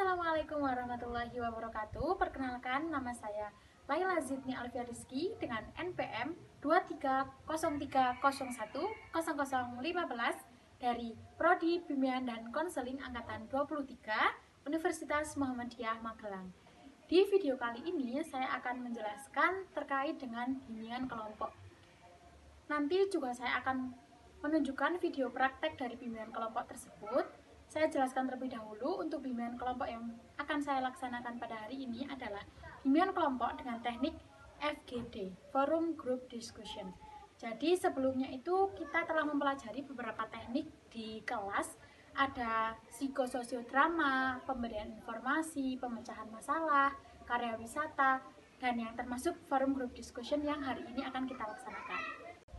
Assalamualaikum warahmatullahi wabarakatuh. Perkenalkan, nama saya Laila Zidni Alfia Rizky dengan NPM 2303010015 dari Prodi Bimbingan dan Konseling Angkatan 23 Universitas Muhammadiyah Magelang. Di video kali ini saya akan menjelaskan terkait dengan bimbingan kelompok. Nanti juga saya akan menunjukkan video praktek dari bimbingan kelompok tersebut. Saya jelaskan terlebih dahulu untuk bimbingan kelompok yang akan saya laksanakan pada hari ini adalah bimbingan kelompok dengan teknik FGD, Forum Group Discussion. Jadi sebelumnya itu kita telah mempelajari beberapa teknik di kelas, ada psikososiodrama, pemberian informasi, pemecahan masalah, karya wisata, dan yang termasuk Forum Group Discussion yang hari ini akan kita laksanakan.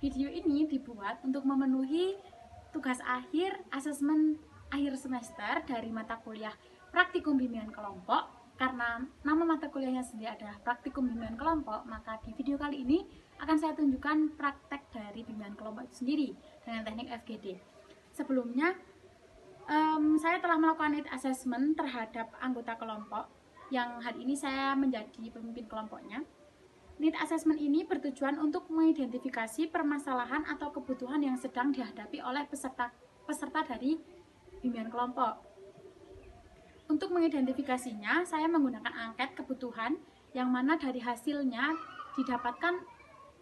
Video ini dibuat untuk memenuhi tugas akhir asesmen akhir semester dari mata kuliah praktikum bimbingan kelompok. Karena nama mata kuliahnya sendiri adalah praktikum bimbingan kelompok, maka di video kali ini akan saya tunjukkan praktek dari bimbingan kelompok itu sendiri dengan teknik FGD. Sebelumnya saya telah melakukan need assessment terhadap anggota kelompok yang hari ini saya menjadi pemimpin kelompoknya. Need assessment ini bertujuan untuk mengidentifikasi permasalahan atau kebutuhan yang sedang dihadapi oleh peserta dari bimbingan kelompok. Untuk mengidentifikasinya, saya menggunakan angket kebutuhan yang mana dari hasilnya didapatkan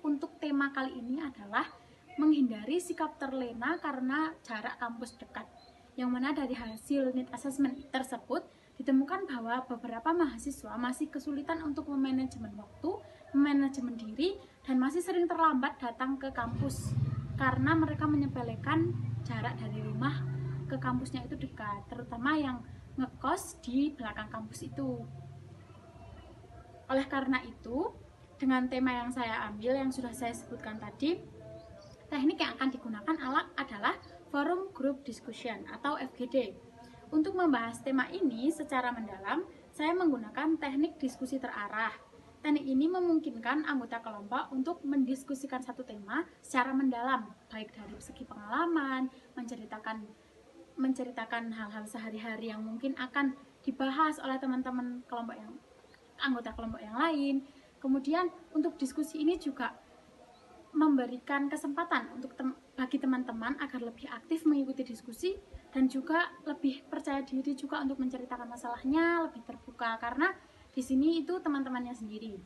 untuk tema kali ini adalah menghindari sikap terlena karena jarak kampus dekat. Yang mana dari hasil need assessment tersebut ditemukan bahwa beberapa mahasiswa masih kesulitan untuk memanajemen waktu, memanajemen diri, dan masih sering terlambat datang ke kampus karena mereka menyepelekan jarak dari rumah ke kampusnya itu dekat, terutama yang ngekos di belakang kampus itu. Oleh karena itu, dengan tema yang saya ambil yang sudah saya sebutkan tadi, teknik yang akan digunakan adalah Forum Group Discussion atau FGD. Untuk membahas tema ini secara mendalam, saya menggunakan teknik diskusi terarah. Teknik ini memungkinkan anggota kelompok untuk mendiskusikan satu tema secara mendalam, baik dari segi pengalaman, menceritakan hal-hal sehari-hari yang mungkin akan dibahas oleh teman-teman kelompok yang anggota kelompok yang lain. Kemudian untuk diskusi ini juga memberikan kesempatan untuk bagi teman-teman agar lebih aktif mengikuti diskusi dan juga lebih percaya diri juga untuk menceritakan masalahnya, lebih terbuka karena di sini itu teman-temannya sendiri.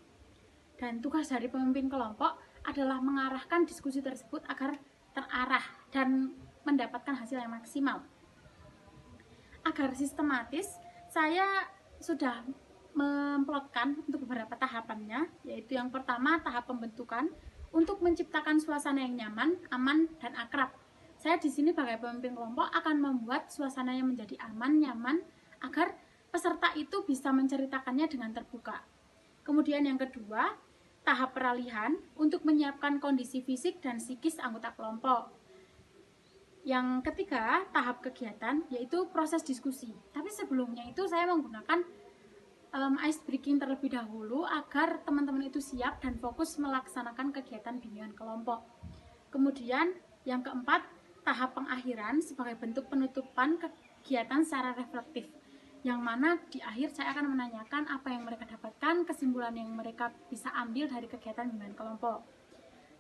Dan tugas dari pemimpin kelompok adalah mengarahkan diskusi tersebut agar terarah dan mendapatkan hasil yang maksimal. Agar sistematis, saya sudah memplotkan untuk beberapa tahapannya, yaitu yang pertama tahap pembentukan untuk menciptakan suasana yang nyaman, aman, dan akrab. Saya di sini sebagai pemimpin kelompok akan membuat suasana yang menjadi aman, nyaman, agar peserta itu bisa menceritakannya dengan terbuka. Kemudian yang kedua, tahap peralihan untuk menyiapkan kondisi fisik dan psikis anggota kelompok. Yang ketiga, tahap kegiatan, yaitu proses diskusi. Tapi sebelumnya itu saya menggunakan ice breaking terlebih dahulu agar teman-teman itu siap dan fokus melaksanakan kegiatan bimbingan kelompok. Kemudian yang keempat, tahap pengakhiran sebagai bentuk penutupan kegiatan secara reflektif. Yang mana di akhir saya akan menanyakan apa yang mereka dapatkan, kesimpulan yang mereka bisa ambil dari kegiatan bimbingan kelompok.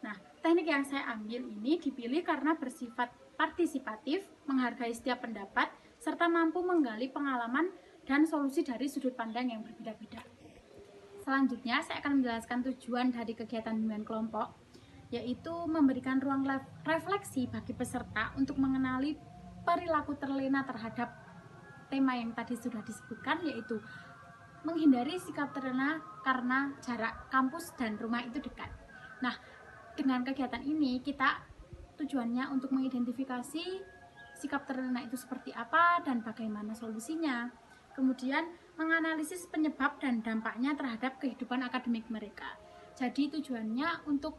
Nah, teknik yang saya ambil ini dipilih karena bersifat partisipatif, menghargai setiap pendapat, serta mampu menggali pengalaman dan solusi dari sudut pandang yang berbeda-beda. Selanjutnya, saya akan menjelaskan tujuan dari kegiatan bimbingan kelompok, yaitu memberikan ruang refleksi bagi peserta untuk mengenali perilaku terlena terhadap tema yang tadi sudah disebutkan, yaitu menghindari sikap terlena karena jarak kampus dan rumah itu dekat. Nah, dengan kegiatan ini tujuannya untuk mengidentifikasi sikap terlena itu seperti apa dan bagaimana solusinya. Kemudian menganalisis penyebab dan dampaknya terhadap kehidupan akademik mereka. Jadi tujuannya untuk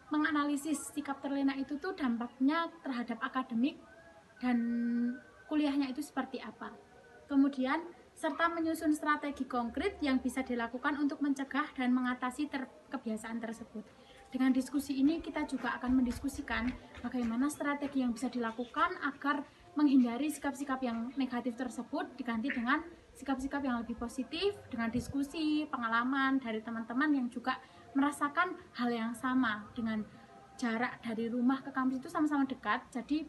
menganalisis sikap terlena itu tuh dampaknya terhadap akademik dan kuliahnya itu seperti apa. Kemudian serta menyusun strategi konkret yang bisa dilakukan untuk mencegah dan mengatasi kebiasaan tersebut. Dengan diskusi ini kita juga akan mendiskusikan bagaimana strategi yang bisa dilakukan agar menghindari sikap-sikap yang negatif tersebut, diganti dengan sikap-sikap yang lebih positif, dengan diskusi, pengalaman dari teman-teman yang juga merasakan hal yang sama. Dengan jarak dari rumah ke kampus itu sama-sama dekat, jadi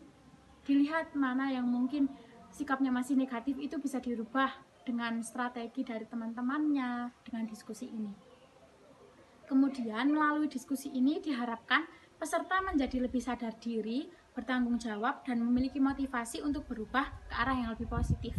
dilihat mana yang mungkin sikapnya masih negatif, itu bisa dirubah dengan strategi dari teman-temannya, dengan diskusi ini. Kemudian melalui diskusi ini diharapkan peserta menjadi lebih sadar diri, bertanggung jawab, dan memiliki motivasi untuk berubah ke arah yang lebih positif.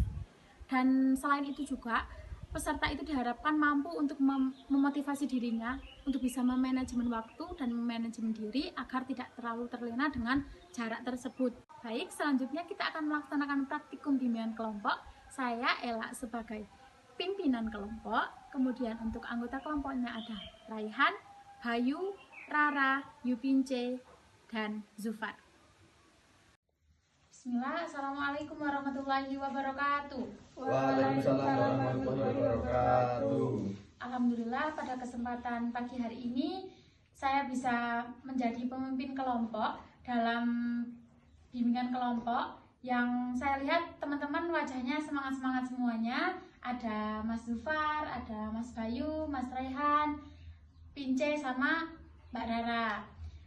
Dan selain itu juga, peserta itu diharapkan mampu untuk memotivasi dirinya untuk bisa memanajemen waktu dan memanajemen diri agar tidak terlalu terlena dengan jarak tersebut. Baik, selanjutnya kita akan melaksanakan praktikum bimbingan kelompok. Saya Ela sebagai pimpinan kelompok, kemudian untuk anggota kelompoknya ada Raihan, Bayu, Rara, Yupince, dan Zufar. Bismillah, Assalamualaikum warahmatullahi wabarakatuh. Waalaikumsalam warahmatullahi wabarakatuh. Alhamdulillah, pada kesempatan pagi hari ini saya bisa menjadi pemimpin kelompok dalam bimbingan kelompok. Yang saya lihat teman-teman wajahnya semangat-semangat semuanya. Ada Mas Zufar, ada Mas Bayu, Mas Raihan, Pince, sama Mbak Rara.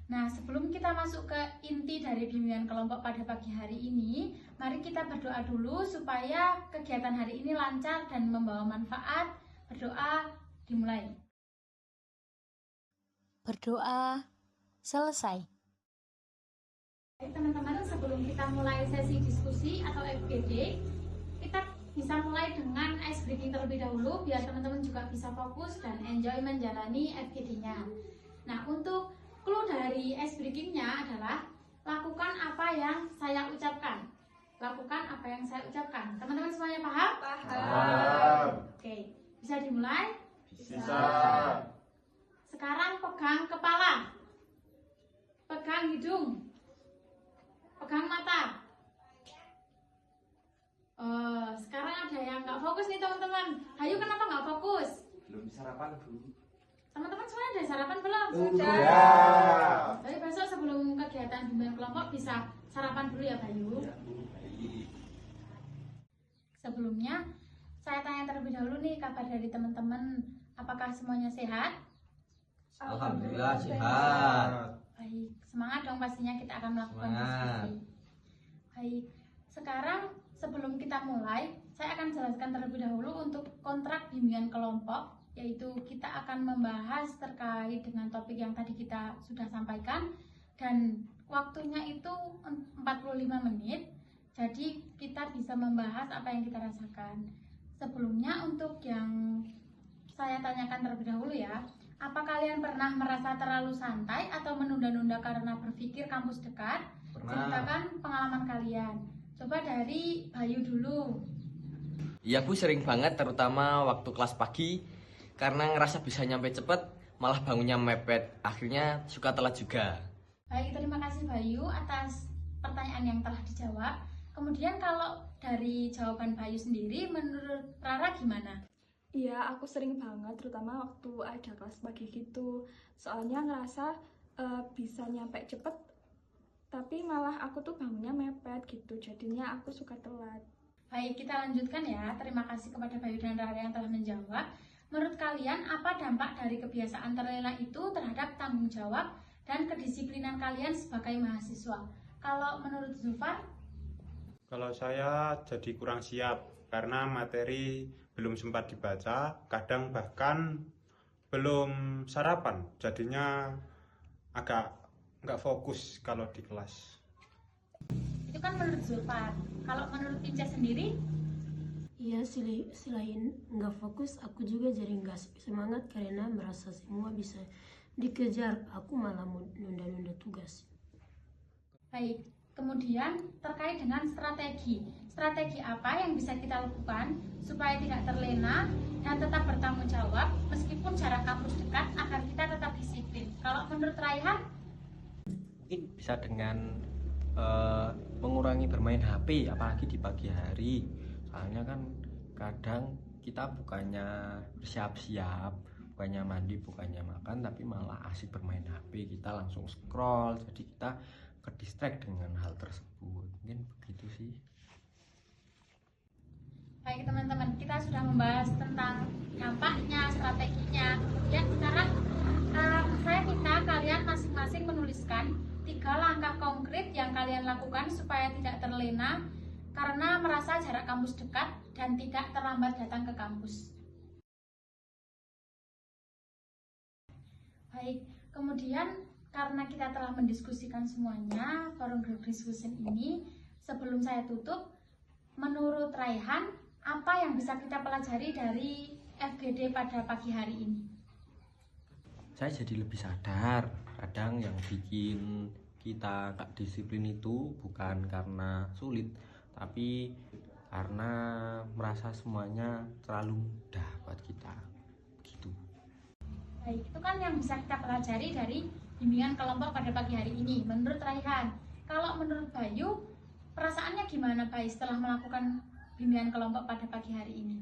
Nah, sebelum kita masuk ke inti dari bimbingan kelompok pada pagi hari ini, mari kita berdoa dulu supaya kegiatan hari ini lancar dan membawa manfaat. Berdoa dimulai. Berdoa selesai. Teman-teman, sebelum kita mulai sesi diskusi atau FGD, kita bisa mulai dengan ice breaking terlebih dahulu biar teman-teman juga bisa fokus dan enjoy menjalani FGD-nya. Nah, untuk clue dari ice breaking-nya adalah lakukan apa yang saya ucapkan. Lakukan apa yang saya ucapkan. Teman-teman semuanya paham? Paham. Oke, bisa dimulai? Bisa. Sekarang pegang kepala, pegang hidung, pegang mata. Sekarang ada yang nggak fokus nih teman-teman. Ayo, kenapa nggak fokus? Belum sarapan, Bu. Teman-teman semuanya ada sarapan belum? Sudah. Tapi besok sebelum kegiatan bimbingan kelompok bisa sarapan dulu ya Bayu. Ya, Bu. Baik. Sebelumnya saya tanya terlebih dahulu nih kabar dari teman-teman. Apakah semuanya sehat? Alhamdulillah sehat. Baik, semangat dong, pastinya kita akan melakukan Semangat. diskusi. Baik, sekarang sebelum kita mulai, saya akan jelaskan terlebih dahulu untuk kontrak bimbingan kelompok, yaitu kita akan membahas terkait dengan topik yang tadi kita sudah sampaikan, dan waktunya itu 45 menit, jadi kita bisa membahas apa yang kita rasakan. Sebelumnya untuk yang saya tanyakan terlebih dahulu ya, apa kalian pernah merasa terlalu santai atau menunda-nunda karena berpikir kampus dekat? Pernah. Ceritakan pengalaman kalian. Coba dari Bayu dulu. Iya Bu, sering banget terutama waktu kelas pagi. Karena ngerasa bisa nyampe cepet, malah bangunnya mepet. Akhirnya suka telat juga. Baik, terima kasih Bayu atas pertanyaan yang telah dijawab. Kemudian kalau dari jawaban Bayu sendiri, menurut Rara gimana? Iya, aku sering banget, terutama waktu ada kelas pagi gitu. Soalnya ngerasa bisa nyampe cepet, tapi malah aku tuh bangunnya mepet gitu. Jadinya aku suka telat. Baik, kita lanjutkan ya. Terima kasih kepada Bayu dan Rara yang telah menjawab. Menurut kalian, apa dampak dari kebiasaan terlena itu terhadap tanggung jawab dan kedisiplinan kalian sebagai mahasiswa? Kalau menurut Zufar? Kalau saya jadi kurang siap karena materi belum sempat dibaca, kadang bahkan belum sarapan, jadinya agak nggak fokus kalau di kelas. Itu kan menurut Zufar. Kalau menurut Pinca sendiri? Iya, selain nggak fokus, aku juga jadi nggak semangat karena merasa semua bisa dikejar. Aku malah nunda-nunda tugas. Baik, kemudian terkait dengan strategi. Strategi apa yang bisa kita lakukan supaya tidak terlena dan tetap bertanggung jawab meskipun jarak kampus dekat agar kita tetap disiplin? Kalau menurut Raihan? Mungkin bisa dengan mengurangi bermain HP, apalagi di pagi hari. Soalnya kan kadang kita bukannya bersiap-siap, bukannya mandi, bukannya makan, tapi malah asik bermain HP. Kita langsung scroll, jadi kita ke distract dengan hal tersebut. Mungkin begitu sih. Baik teman-teman, kita sudah membahas tentang dampaknya, strateginya. Kemudian sekarang saya minta kalian masing-masing menuliskan 3 langkah konkret yang kalian lakukan supaya tidak terlena karena merasa jarak kampus dekat dan tidak terlambat datang ke kampus. Baik, kemudian karena kita telah mendiskusikan semuanya forum group discussion ini, sebelum saya tutup, menurut Raihan, apa yang bisa kita pelajari dari FGD pada pagi hari ini? Saya jadi lebih sadar, kadang yang bikin kita gak disiplin itu bukan karena sulit, tapi karena merasa semuanya terlalu mudah buat kita gitu. Baik, itu kan yang bisa kita pelajari dari bimbingan kelompok pada pagi hari ini menurut Raihan. Kalau menurut Bayu, perasaannya gimana Bayu setelah melakukan bimbingan kelompok pada pagi hari ini?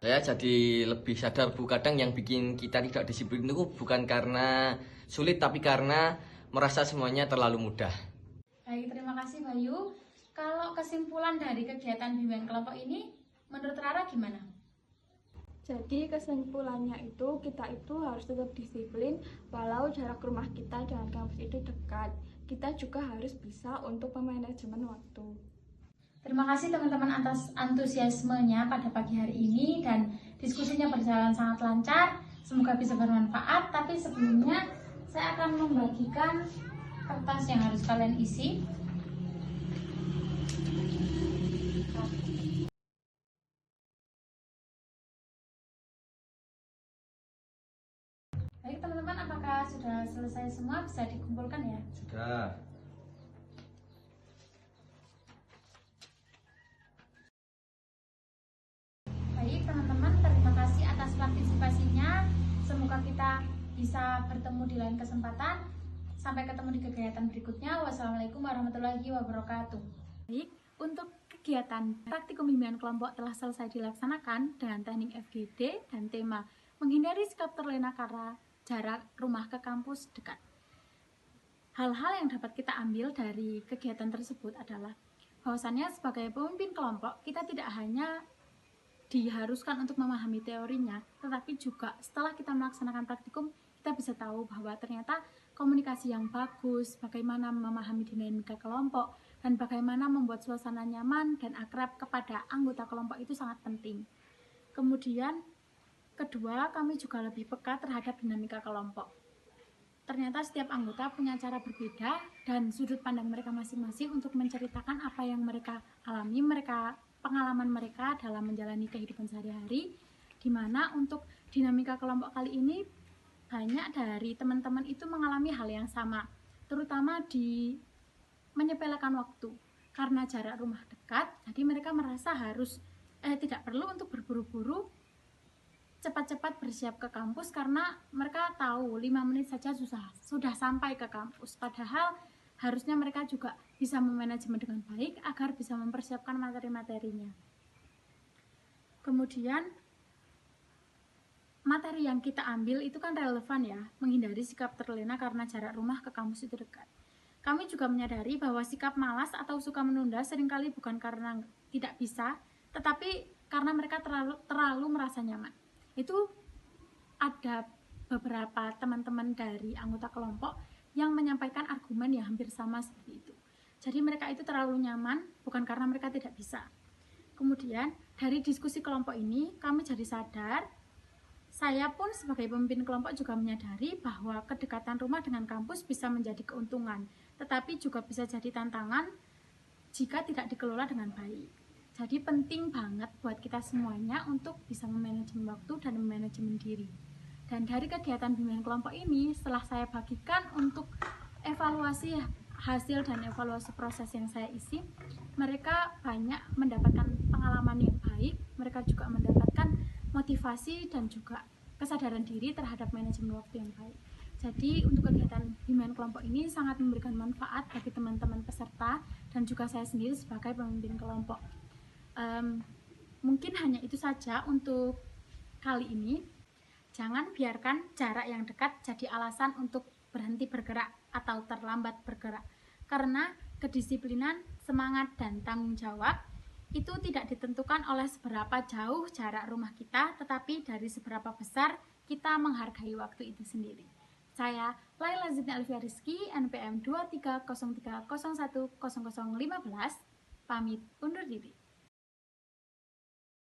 Saya jadi lebih sadar Bu, kadang yang bikin kita tidak disiplin itu bukan karena sulit tapi karena merasa semuanya terlalu mudah. Baik, terima kasih Bayu. Kalau kesimpulan dari kegiatan bimbingan kelompok ini, menurut Rara gimana? Jadi kesimpulannya itu kita itu harus tetap disiplin walau jarak rumah kita dengan kampus itu dekat. Kita juga harus bisa untuk memanajemen waktu. Terima kasih teman-teman atas antusiasmenya pada pagi hari ini dan diskusinya berjalan sangat lancar. Semoga bisa bermanfaat. Tapi sebelumnya saya akan membagikan kertas yang harus kalian isi. Baik teman-teman, apakah sudah selesai semua? Bisa dikumpulkan ya? Sudah. Baik teman-teman, terima kasih atas partisipasinya. Semoga kita bisa bertemu di lain kesempatan. Sampai ketemu di kegiatan berikutnya. Wassalamualaikum warahmatullahi wabarakatuh. Baik, untuk kegiatan praktikum bimbingan kelompok telah selesai dilaksanakan dengan teknik FGD dan tema menghindari sikap terlena karena jarak rumah ke kampus dekat. Hal-hal yang dapat kita ambil dari kegiatan tersebut adalah bahwasannya sebagai pemimpin kelompok kita tidak hanya diharuskan untuk memahami teorinya, tetapi juga setelah kita melaksanakan praktikum, kita bisa tahu bahwa ternyata komunikasi yang bagus, bagaimana memahami dinamika kelompok, dan bagaimana membuat suasana nyaman dan akrab kepada anggota kelompok itu sangat penting. Kemudian, kedua, kami juga lebih peka terhadap dinamika kelompok. Ternyata setiap anggota punya cara berbeda dan sudut pandang mereka masing-masing untuk menceritakan apa yang mereka alami, pengalaman mereka dalam menjalani kehidupan sehari-hari, di mana untuk dinamika kelompok kali ini banyak dari teman-teman itu mengalami hal yang sama, terutama di menyepelekan waktu. Karena jarak rumah dekat, jadi mereka merasa harus tidak perlu untuk berburu-buru cepat-cepat bersiap ke kampus karena mereka tahu 5 menit saja sudah sampai ke kampus. Padahal harusnya mereka juga bisa memanajemen dengan baik agar bisa mempersiapkan materi-materinya. Kemudian materi yang kita ambil itu kan relevan ya, menghindari sikap terlena karena jarak rumah ke kampus itu dekat. Kami juga menyadari bahwa sikap malas atau suka menunda seringkali bukan karena tidak bisa, tetapi karena mereka terlalu merasa nyaman. Itu ada beberapa teman-teman dari anggota kelompok yang menyampaikan argumen yang hampir sama seperti itu. Jadi mereka itu terlalu nyaman bukan karena mereka tidak bisa. Kemudian dari diskusi kelompok ini kami jadi sadar, saya pun sebagai pemimpin kelompok juga menyadari bahwa kedekatan rumah dengan kampus bisa menjadi keuntungan, tetapi juga bisa jadi tantangan jika tidak dikelola dengan baik. Jadi penting banget buat kita semuanya untuk bisa memanajemen waktu dan memanajemen diri. Dan dari kegiatan bimbingan kelompok ini, setelah saya bagikan untuk evaluasi hasil dan evaluasi proses yang saya isi, mereka banyak mendapatkan pengalaman yang baik, mereka juga mendapatkan motivasi dan juga kesadaran diri terhadap manajemen waktu yang baik. Jadi untuk kegiatan bimbingan kelompok ini sangat memberikan manfaat bagi teman-teman peserta dan juga saya sendiri sebagai pemimpin kelompok. Mungkin hanya itu saja untuk kali ini. Jangan biarkan jarak yang dekat jadi alasan untuk berhenti bergerak atau terlambat bergerak. Karena kedisiplinan, semangat, dan tanggung jawab itu tidak ditentukan oleh seberapa jauh jarak rumah kita, tetapi dari seberapa besar kita menghargai waktu itu sendiri. Saya Laila Zidni Alfia Rizky, NPM 2303010015, pamit undur diri.